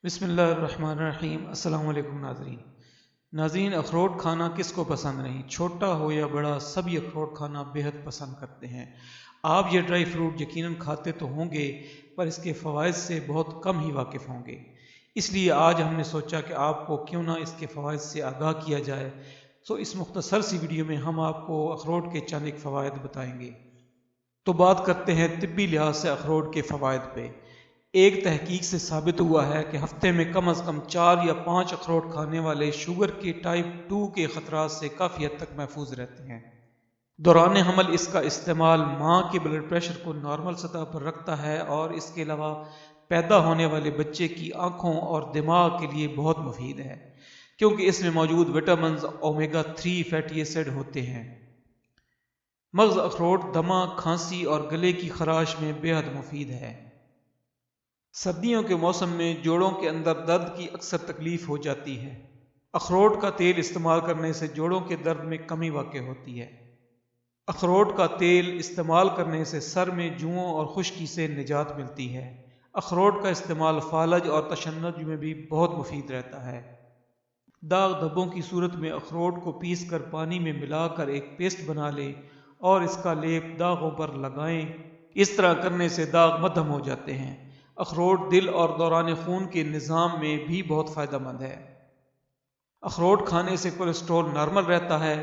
بسم اللہ الرحمن الرحیم۔ السلام علیکم ناظرین، اخروٹ کھانا کس کو پسند نہیں؟ چھوٹا ہو یا بڑا، سبھی اخروٹ کھانا بیحد پسند کرتے ہیں۔ آپ یہ ڈرائی فروٹ یقیناً کھاتے تو ہوں گے، پر اس کے فوائد سے بہت کم ہی واقف ہوں گے۔ اس لیے آج ہم نے سوچا کہ آپ کو کیوں نہ اس کے فوائد سے آگاہ کیا جائے۔ تو اس مختصر سی ویڈیو میں ہم آپ کو اخروٹ کے چند ایک فوائد بتائیں گے۔ تو بات کرتے ہیں طبی لحاظ سے اخروٹ کے فوائد پہ۔ ایک تحقیق سے ثابت ہوا ہے کہ ہفتے میں کم از کم 4 یا 5 اخروٹ کھانے والے شوگر کے ٹائپ 2 کے خطرات سے کافی حد تک محفوظ رہتے ہیں۔ دوران حمل اس کا استعمال ماں کے بلڈ پریشر کو نارمل سطح پر رکھتا ہے، اور اس کے علاوہ پیدا ہونے والے بچے کی آنکھوں اور دماغ کے لیے بہت مفید ہے، کیونکہ اس میں موجود وٹامنز اومیگا 3 فیٹی ایسڈ ہوتے ہیں۔ مغز اخروٹ دمہ، کھانسی اور گلے کی خراش میں بے حد مفید ہے۔ سردیوں کے موسم میں جوڑوں کے اندر درد کی اکثر تکلیف ہو جاتی ہے۔ اخروٹ کا تیل استعمال کرنے سے جوڑوں کے درد میں کمی واقع ہوتی ہے۔ اخروٹ کا تیل استعمال کرنے سے سر میں جوؤں اور خشکی سے نجات ملتی ہے۔ اخروٹ کا استعمال فالج اور تشنج میں بھی بہت مفید رہتا ہے۔ داغ دھبوں کی صورت میں اخروٹ کو پیس کر پانی میں ملا کر ایک پیسٹ بنا لیں اور اس کا لیپ داغوں پر لگائیں۔ اس طرح کرنے سے داغ مدھم ہو جاتے ہیں۔ اخروٹ دل اور دوران خون کے نظام میں بھی بہت فائدہ مند ہے۔ اخروٹ کھانے سے کولیسٹرول نارمل رہتا ہے۔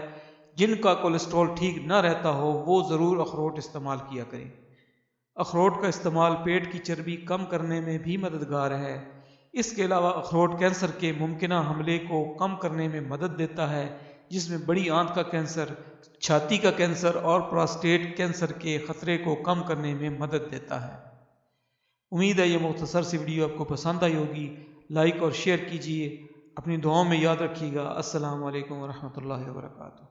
جن کا کولیسٹرول ٹھیک نہ رہتا ہو وہ ضرور اخروٹ استعمال کیا کریں۔ اخروٹ کا استعمال پیٹ کی چربی کم کرنے میں بھی مددگار ہے۔ اس کے علاوہ اخروٹ کینسر کے ممکنہ حملے کو کم کرنے میں مدد دیتا ہے، جس میں بڑی آنت کا کینسر، چھاتی کا کینسر اور پراسٹیٹ کینسر کے خطرے کو کم کرنے میں مدد دیتا ہے۔ امید ہے یہ مختصر سی ویڈیو آپ کو پسند آئی ہوگی۔ لائک اور شیئر کیجیے۔ اپنی دعاؤں میں یاد رکھیے گا۔ السلام علیکم ورحمۃ اللہ وبرکاتہ۔